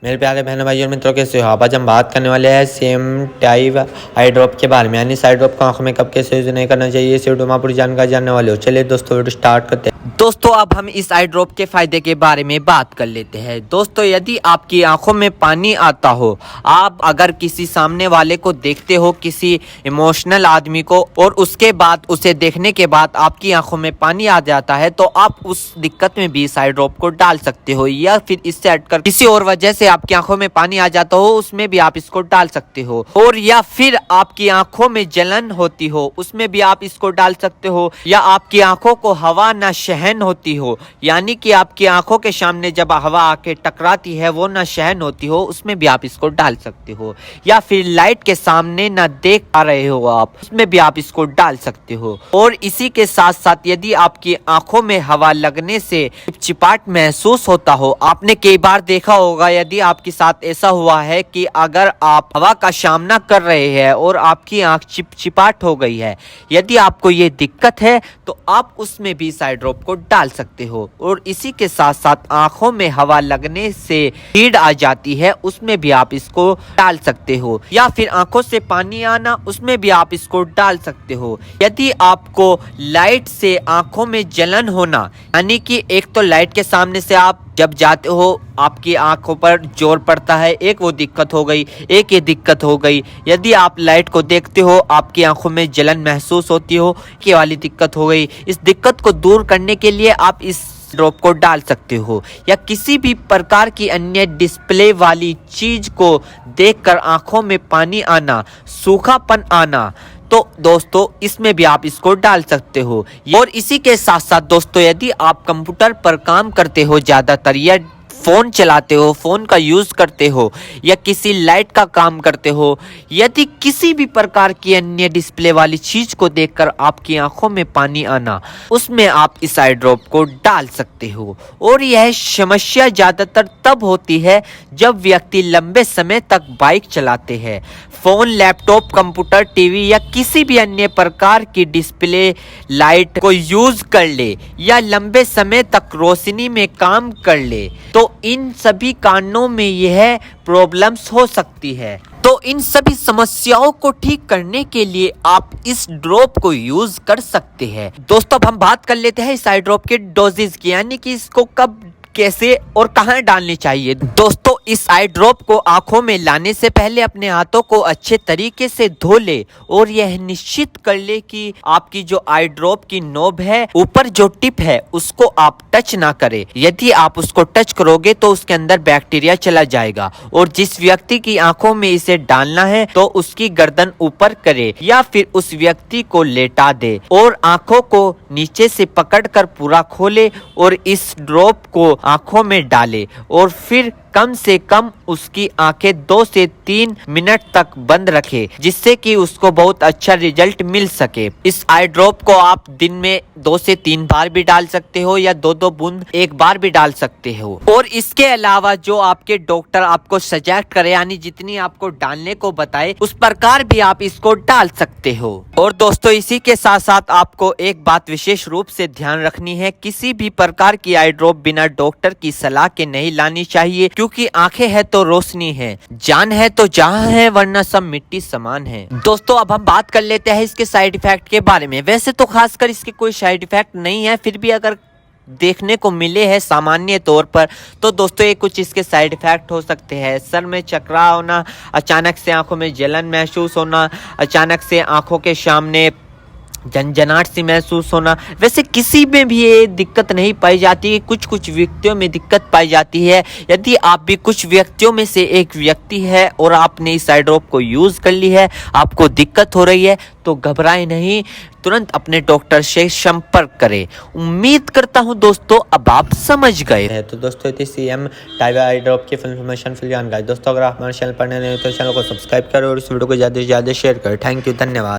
मेरे प्यारे बहनों भाइयों और मित्रों, कैसे हो आप? आज हम बात करने वाले हैं सेम टाइप आई ड्रॉप के बारे में, यानी इस आई ड्रॉप को आंखों में कब कैसे यूज नहीं करना चाहिए, इस वीडियो में पूरी जानकारी जानने वाले हो। चलिए दोस्तों वीडियो स्टार्ट करते हैं। दोस्तों अब हम इस आई ड्रॉप के फायदे के बारे में बात कर लेते हैं। दोस्तों यदि आपकी आंखों में पानी आता हो, आप अगर किसी सामने वाले को देखते हो, किसी इमोशनल आदमी को, और उसके बाद उसे देखने के बाद आपकी आंखों में पानी आ जाता है, तो आप उस दिक्कत में भी इस आई ड्रॉप को डाल सकते हो। या फिर इससे हटकर किसी और वजह से आपकी आंखों में पानी आ जाता हो, उसमें भी आप इसको डाल सकते हो। और या फिर आपकी आंखों में जलन होती हो, उसमें भी आप इसको डाल सकते हो। या आपकी आंखों को हवा न सहन होती हो, यानी कि आपकी आंखों के सामने जब हवा आके टकराती है वो न सहन होती हो, उसमें भी आप इसको डाल सकते हो। या फिर लाइट के सामने न देख पा रहे हो आप, उसमें भी आप इसको डाल सकते हो। और इसी के साथ साथ यदि आपकी आंखों में हवा लगने से चिपचिपाहट महसूस होता हो, आपने कई बार देखा होगा, यदि आपके साथ ऐसा हुआ है कि अगर आप हवा का सामना कर रहे हैं और आपकी आंख चिपचिपाहट हो गई है, यदि आपको ये दिक्कत है तो आप उसमें भी इस आई ड्रॉप को डाल सकते हो। और इसी के साथ साथ आंखों में हवा लगने से हीट आ जाती है, उसमें भी आप इसको डाल सकते हो। या फिर आंखों से पानी आना, उसमें भी आप इसको डाल सकते हो। यदि आपको लाइट से आंखों में जलन होना, यानी कि एक तो लाइट के सामने से आप जब जाते हो आपकी आंखों पर जोर पड़ता है, एक वो दिक्कत हो गई, एक ये दिक्कत हो गई। यदि आप लाइट को देखते हो, आपकी आंखों में जलन महसूस होती हो, ये वाली दिक्कत हो गई। इस दिक्कत को दूर करने के लिए आप इस ड्रॉप को डाल सकते हो। या किसी भी प्रकार की अन्य डिस्प्ले वाली चीज को देखकर आंखों में पानी आना, सूखापन आना, तो दोस्तों इसमें भी आप इसको डाल सकते हो। और इसी के साथ साथ दोस्तों यदि आप कंप्यूटर पर काम करते हो ज्यादातर, या फोन चलाते हो, फोन का यूज करते हो, या किसी लाइट का काम करते हो, यदि किसी भी प्रकार की अन्य डिस्प्ले वाली चीज को देखकर आपकी आंखों में पानी आना, उसमें आप इस आई ड्रॉप को डाल सकते हो। और यह समस्या ज्यादातर तब होती है जब व्यक्ति लंबे समय तक बाइक चलाते हैं, फोन, लैपटॉप, कंप्यूटर, टीवी या किसी भी अन्य प्रकार की डिस्प्ले लाइट को यूज कर ले, या लंबे समय तक रोशनी में काम कर ले, तो इन सभी कारणों में यह प्रॉब्लम्स हो सकती है। तो इन सभी समस्याओं को ठीक करने के लिए आप इस ड्रॉप को यूज कर सकते हैं। दोस्तों अब हम बात कर लेते हैं इस आई ड्रॉप के डोजेज की, यानी कि इसको कब, कैसे और कहां डालनी चाहिए। दोस्तों इस आई ड्रॉप को आंखों में लाने से पहले अपने हाथों को अच्छे तरीके से धो ले और यह निश्चित कर ले कि आपकी जो आई ड्रॉप की नोब है, ऊपर जो टिप है, उसको आप टच ना करें। यदि आप उसको टच करोगे तो उसके अंदर बैक्टीरिया चला जाएगा। और जिस व्यक्ति की आंखों में इसे डालना है तो उसकी गर्दन ऊपर करे, या फिर उस व्यक्ति को लेटा दे और आंखों को नीचे से पकड़कर पूरा खोले और इस ड्रॉप को आंखों में डाले। और फिर कम से कम उसकी आंखें 2 से 3 मिनट तक बंद रखे, जिससे कि उसको बहुत अच्छा रिजल्ट मिल सके। इस आई ड्रॉप को आप दिन में 2 से 3 बार भी डाल सकते हो, या 2-2 बूंद एक बार भी डाल सकते हो। और इसके अलावा जो आपके डॉक्टर आपको सजेस्ट करे, यानी जितनी आपको डालने को बताए, उस प्रकार भी आप इसको डाल सकते हो। और दोस्तों इसी के साथ साथ आपको एक बात विशेष रूप से ध्यान रखनी है, किसी भी प्रकार की आई ड्रॉप बिना डॉक्टर की सलाह के नहीं लानी चाहिए, क्योंकि आंखें है तो रोशनी है, जान है तो जहां है, वरना सब मिट्टी समान है। दोस्तों अब हम बात कर लेते हैं इसके साइड इफेक्ट के बारे में। वैसे तो खासकर इसके कोई साइड इफेक्ट नहीं है, फिर भी अगर देखने को मिले हैं सामान्य तौर पर, तो दोस्तों ये कुछ इसके साइड इफेक्ट हो सकते हैं। सर में चकरा होना, अचानक से आंखों में जलन महसूस होना, अचानक से आंखों के सामने झंझनाहट सी महसूस होना। वैसे किसी में भी ये दिक्कत नहीं पाई जाती, कुछ व्यक्तियों में दिक्कत पाई जाती है। यदि आप भी कुछ व्यक्तियों में से एक व्यक्ति है और आपने इस आई ड्रॉप को यूज कर ली है, आपको दिक्कत हो रही है, तो घबराए नहीं, तुरंत अपने डॉक्टर से संपर्क करें। उम्मीद करता हूं दोस्तों अब आप समझ गए हैं। तो दोस्तों इतनी सेम टाइप आई ड्रॉप की फुल इन्फॉर्मेशन, फुल जानकारी। दोस्तों अगर आप हमारे चैनल पर नए हैं तो चैनल को सब्सक्राइब करें और इस वीडियो को ज़्यादा से ज़्यादा शेयर करें। थैंक यू, धन्यवाद।